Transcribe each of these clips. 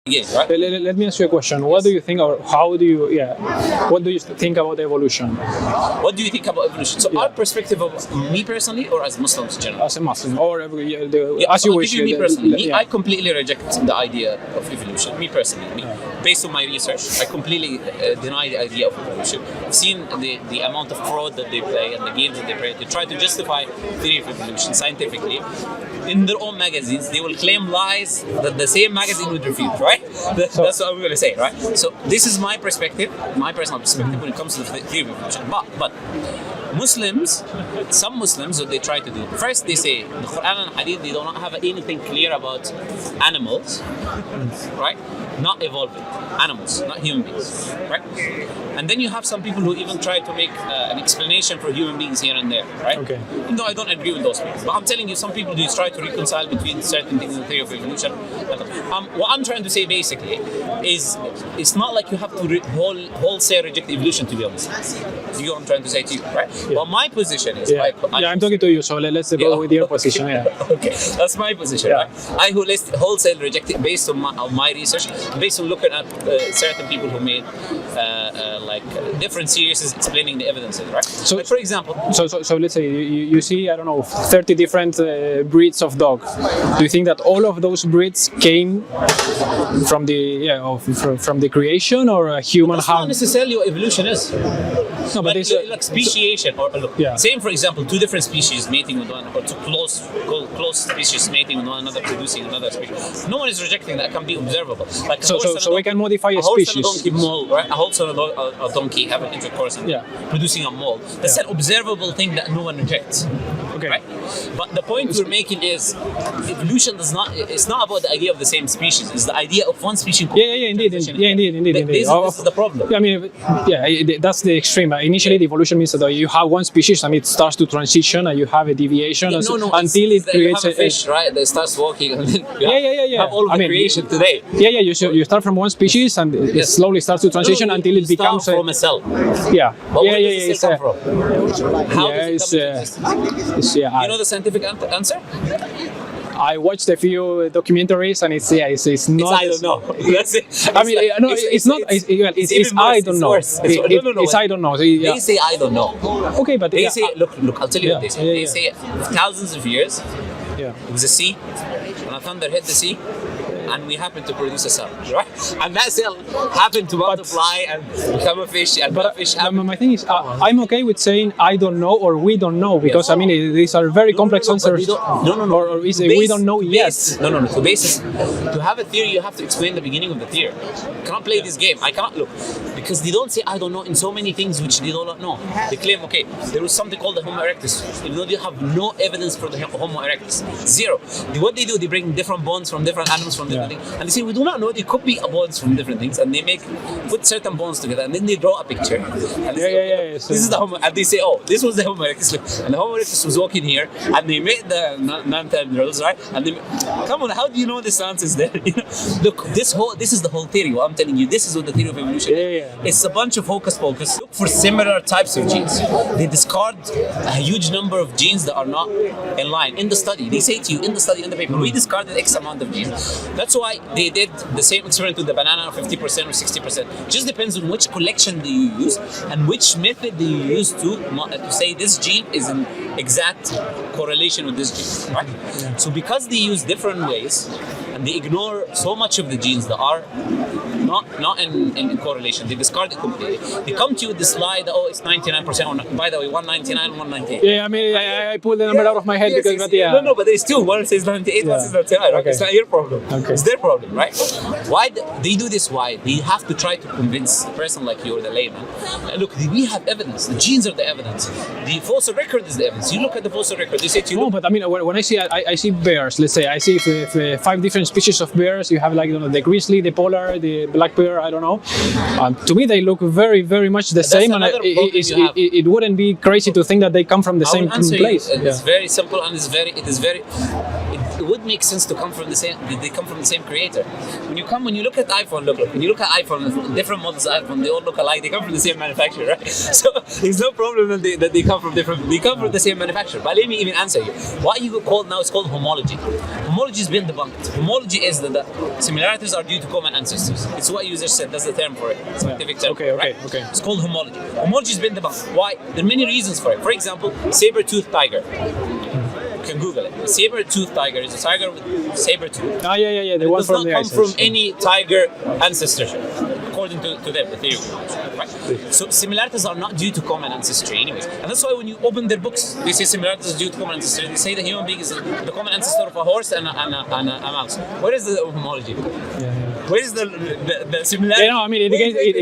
right? Let me ask you a question. What do you think, or how do you, what do you think about evolution? What do you think about evolution? So our perspective of me personally, or as Muslims in general? As a Muslim, or as so you I'll wish. give you me personally. I completely reject the idea of evolution. Me personally. Based on my research, I completely deny the idea of evolution. I've seen the amount of fraud that they play and the games that they play. They try to justify theory of evolution scientifically. In their own magazines, they will claim lies that the same magazine would refute, right? That's what I'm going to say, right? So this is my perspective, my personal perspective when it comes to the theory of evolution. But Muslims, some Muslims, what they try to do, first they say the Quran and Hadith, they do not have anything clear about animals, right? Not evolving, animals, not human beings, right? And then you have some people who even try to make an explanation for human beings here and there, right? Okay. No, I don't agree with those people. But I'm telling you, some people do try to reconcile between certain things in the theory of evolution. What I'm trying to say basically is it's not like you have to wholesale reject evolution, to be honest. You know what I'm trying to say to you, right? Yeah. Well, my position is... I'm talking to you, so let's go with your position, Okay, that's my position, right? I wholesale reject it based on my research, based on looking at certain people who made different series explaining the evidences, right? So, like for example... So let's say you see, I don't know, 30 different breeds of dog. Do you think that all of those breeds came from from the creation, or a human? That's not necessarily what evolution is. No, but like speciation, same for example, two different species mating with one, or two close species mating with one another, producing another species. No one is rejecting that. It can be observable. Like so we can modify a species. A horse and a donkey mole, right? A horse and a donkey have an intercourse and producing a mole. That's an observable thing that no one rejects. Okay. Right? But the point we're making is evolution does not. It's not about the idea of the same species. It's the idea of one species. Indeed. This is the problem. I mean, that's the extreme. Initially, the evolution means that you have one species and it starts to transition, and you have a deviation until it creates a fish, right? That starts walking, and then you have all of the creation today. You start from one species and it slowly starts to transition until it becomes from a cell. But where does it come from? How does it come to exist? You know the scientific answer? I watched a few documentaries, and it's not. I don't know. That's it. I mean, no, it's not. It's I don't know. It's I don't know. They say I don't know. Okay, but they say, look. I'll tell you what they say. They say thousands of years. It was a sea, and a thunder hit the sea, and we happened to produce a cell, right? And that cell happened to multiply and become a fish. And my thing is, I'm okay with saying I don't know or we don't know, because I mean these are very complex answers. Or is it we don't know yet? No. The basis to have a theory, you have to explain the beginning of the theory. You cannot play this game. I cannot look because they don't say I don't know in so many things which they do not know. They claim there was something called the Homo erectus, even though they have no evidence for the Homo erectus. Zero. What they do, they bring different bones from different animals from different things, and they say we do not know. They could be bones from different things, and they put certain bones together, and then they draw a picture. And this is the Homo, and they say, this was the Homo erectus. And the Homo erectus was walking here, and they made the non-terminals, right? And come on, how do you know this answer is there? Look, this is the whole theory. What I'm telling you, this is what the theory of evolution is. It's a bunch of hocus pocus. Look for similar types of genes. They discard a huge number of genes that are not in line in the study. They say to you in the study, in the paper, we discarded X amount of genes. That's why they did the same experiment with the banana, 50% or 60%. Just depends on which collection do you use and which method do you use to say this gene is in exact correlation with this gene, right? So because they use different ways and they ignore so much of the genes that are not in correlation, they discard it completely. They come to you with this lie that it's 99%. By the way, 199, 198. Yeah, I mean I pulled the number out of my head because no, but there's two. One says 98, one says 99. Right? It's not your problem. It's their problem, right? Why they do this? Why they have to try to convince a person like you or the layman. Look, we have evidence. The genes are the evidence. The fossil record is the evidence. You look at the fossil record. They say to you. No, but I mean when I see bears. Let's say I see 5 different species of bears. You have the grizzly, the polar, the black bear. I don't know. To me, they look very, very much the same, and it wouldn't be crazy to think that they come from the same place. It's very simple, and it is very. it would make sense to come from the same. They come from the same creator. When you look at iPhone, when you look at iPhone, different models of iPhone, they all look alike. They come from the same manufacturer, right? So there's no problem that they come from different. They come from the same manufacturer. But let me even answer you. What you called now is called homology. Homology has been debunked. Homology is that the similarities are due to common ancestors. It's what users said. That's the term for it. Scientific term. Okay. It's called homology. Homology has been debunked. Why? There are many reasons for it. For example, saber-toothed tiger. You can Google it. Saber-toothed tiger is a tiger with saber tooth. Yeah. The one does from not the come Ice from Age. any tiger ancestor, according to them, the theory. Right? So similarities are not due to common ancestry, anyways. And that's why when you open their books, they say similarities are due to common ancestry. They say the human being is the common ancestor of a horse and a mouse. Where is the homology? Where is the similarity? Yeah, no, I mean,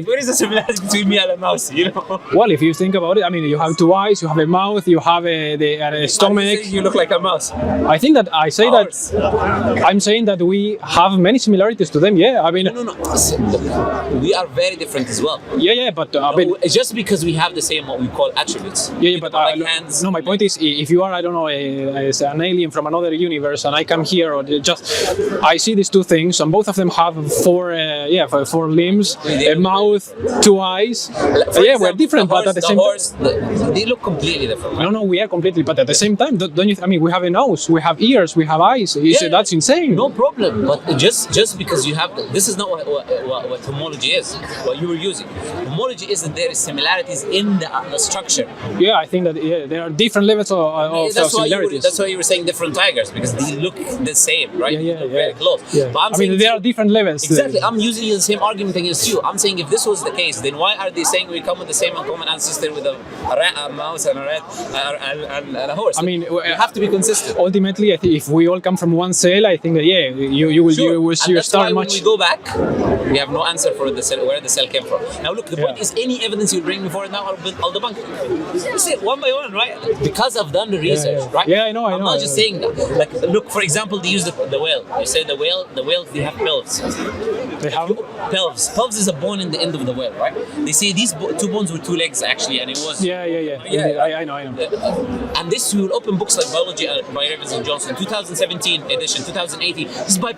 where is the similarity between me and a mouse? You know. Well, if you think about it, I mean, you have two eyes, you have a mouth, you have a stomach. You look like a mouse. I think that I'm saying that we have many similarities to them. Yeah, I mean. No. We are very different as well. Yeah, but just because we have the same what we call attributes. Yeah, but like hands. No, my point is, if you are, I don't know, an alien from another universe, and I come here, or I see these two things, and both of them have four limbs, a mouth, two eyes. We're different, but at the same time, they look completely different. Right? No, we are completely, but at the same time, don't you? I mean, we have a nose, we have ears, we have eyes. That's insane. No problem, but just because you have, this is not what homology is. What you were using. Homology is that there is similarities in the structure. Yeah, I think that there are different levels of similarities. That's why you were saying different tigers, because they look the same, right? Yeah. Very close. Yeah. But I mean, there are different levels. Exactly. I'm using the same argument against you. I'm saying if this was the case, then why are they saying we come with the same common ancestor with a rat, a mouse, and a rat, and a horse? I mean, you have to be consistent. Ultimately, I think if we all come from one cell, I think that you will start much. When we go back, we have no answer for the cell, where the cell came from. Now look, the point is, any evidence you bring me for it now, I'll debunk it. That's it, one by one, right? Because I've done the research, right? Yeah, I know. I'm not just saying that. Like, look, for example, they use the whale. You say the whales, they have pelves. They have pelves. Pelves is a bone in the end of the whale, right? They say these two bones were two legs actually, and it was. Yeah. I know. And this will open books like Biology by Evans and Johnson, 2017 edition, 2018. This is by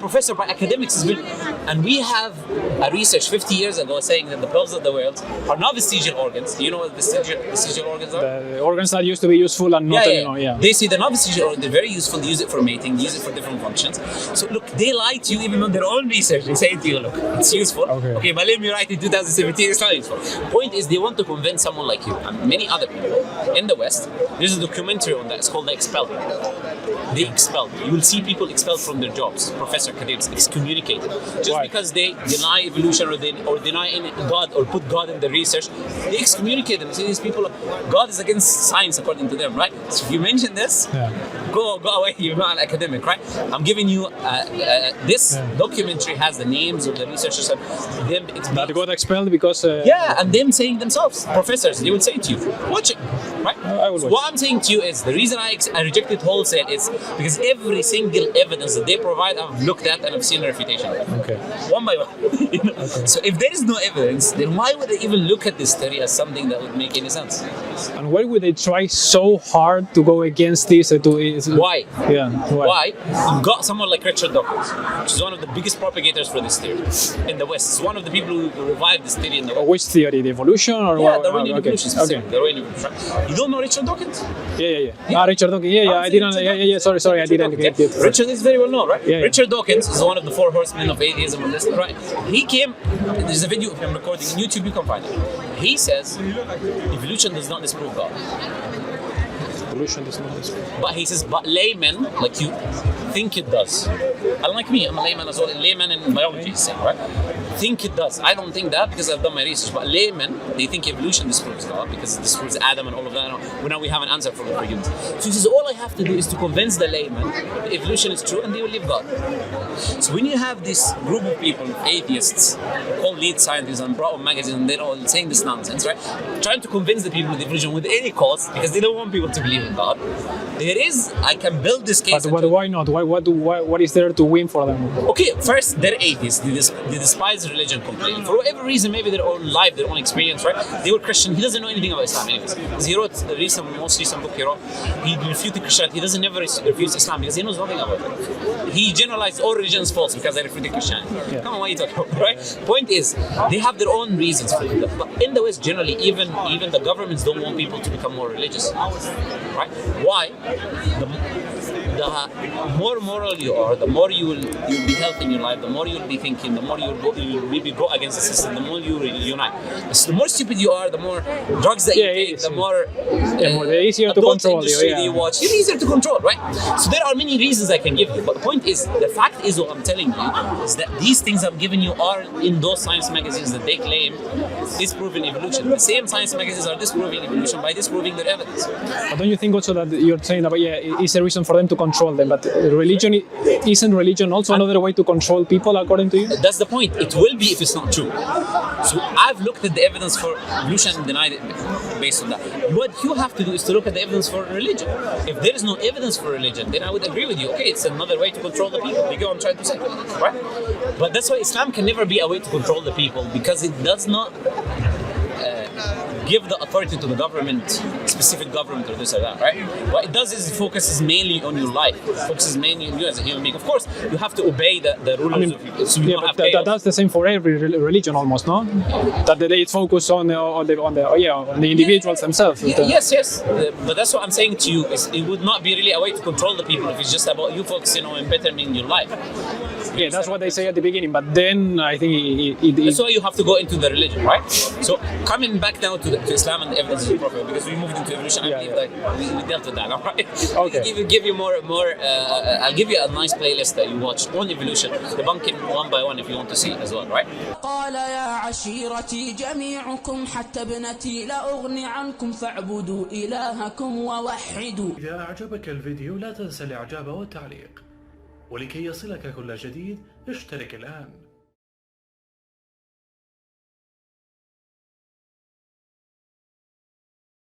academics. And we have a research 50 years ago saying that the pelves of the whales are not vestigial organs. Do you know what vestigial organs are? The organs that used to be useful and not anymore. Yeah. They say they're not vestigial organs. They're very useful. They use it for mating. They use it for different functions. So look, they lie to you even on their own research. They say to you, look, it's useful. Okay, but let me write in 2017, it's not useful. Point is, they want to convince someone like you and many other people in the West. There's a documentary on that. It's called The Expelled. They expelled. You will see people expelled from their jobs. Professor academics excommunicated just because they deny evolution or deny any God or put God in the research. They excommunicate them. See, these people, God is against science according to them, right? So if you mention this, go away. You're not an academic, right? I'm giving you this documentary has the names of the researchers. That got expelled because. And them saying themselves, professors, they would say to you, watch it, right? So what I'm saying to you is the reason I rejected wholesale is because every single evidence that they provide, I've looked at and I've seen a refutation. Okay. One by one. So if there is no evidence, then why would they even look at this theory as something that would make any sense? And why would they try so hard to go against this? Why? Yeah. Why? You've got someone like Richard Dawkins, which is one of the biggest propagators for this theory in the West. It's one of the people who revived this theory in the West. Which theory? The evolution or what? Darwinian evolution. Okay. Darwinian evolution. You don't know Richard Dawkins? Yeah. Richard Dawkins. Yeah. I didn't. Yeah. Sorry. I didn't get it. Richard is very well known, right? Yeah. Richard Dawkins is one of the four horsemen of atheism, right? He came. There's a video of him recording on YouTube. You can find it. He says evolution does not disprove God. But he says, but laymen like you think it does. Unlike me, I'm a layman as well. Layman in biology, he's saying, right? Think it does. I don't think that because I've done my research. But laymen, they think evolution disproves God because it disproves Adam and all of that. Now we have an answer for humans. So he says, all I have to do is to convince the layman that evolution is true and they will leave God. So when you have this group of people, atheists, called lead scientists and brought on magazines, and they're all saying this nonsense, right? Trying to convince the people of evolution with any cause because they don't want people to believe in God. There is, I can build this case. But why not? What is there to win for them? Okay, first, they're atheists. They despise religion completely. For whatever reason, maybe their own life, their own experience, right? They were Christian. He doesn't know anything about Islam anyways. He wrote the most recent book he wrote. He refuted Christianity. He doesn't never refuse Islam because he knows nothing about it. He generalized all religions false because they refuted Christianity. Yeah. Come on, what are you talking about, right? Point is, they have their own reasons for it. But in the West, generally, even the governments don't want people to become more religious, right? Why? The more moral you are, the more you'll be healthy in your life, the more you'll be thinking, the more you'll maybe go against the system, the more you unite. So the more stupid you are, the more drugs that you take, the more the easier to control you watch, it's easier to control, right? So there are many reasons I can give you, but the point is, the fact is what I'm telling you is that these things I'm giving you are in those science magazines that they claim disproving evolution. The same science magazines are disproving evolution by disproving their evidence. But don't you think also that you're saying about it's a reason for them to control them, but isn't religion also another way to control people according to you? That's the point. It will be if it's not true. So I've looked at the evidence for evolution and denied it based on that. What you have to do is to look at the evidence for religion. If there is no evidence for religion, then I would agree with you. Okay, it's another way to control the people. You get what I'm trying to say, right? But that's why Islam can never be a way to control the people, because it does not give the authority to the government, specific government or this or that, right? What it does is it focuses mainly on your life, focuses mainly on you as a human being. Of course, you have to obey the rulers of you, so you don't have chaos. That's the same for every religion almost, no? That they focus on the individuals themselves. Yes. But that's what I'm saying to you, is it would not be really a way to control the people if it's just about you focusing on bettering your life. Yeah, that's what they say at the beginning, but then I think that's why you have to go into the religion, right? So coming back now to Islam and the evidence of the Prophet, because we moved into evolution, I believe that we dealt with that, all right? Okay. Give you more. I'll give you a nice playlist that you watch on evolution, debunking one by one if you want to see as well, right? قال يا عشيرتي جميعكم حتى ابنتي لا أغني عنكم فاعبدوا إلهكم ووحدوا. إذا أعجبك الفيديو لا تنسى الإعجاب والتعليق، ولكي يصلك كل جديد اشترك الآن.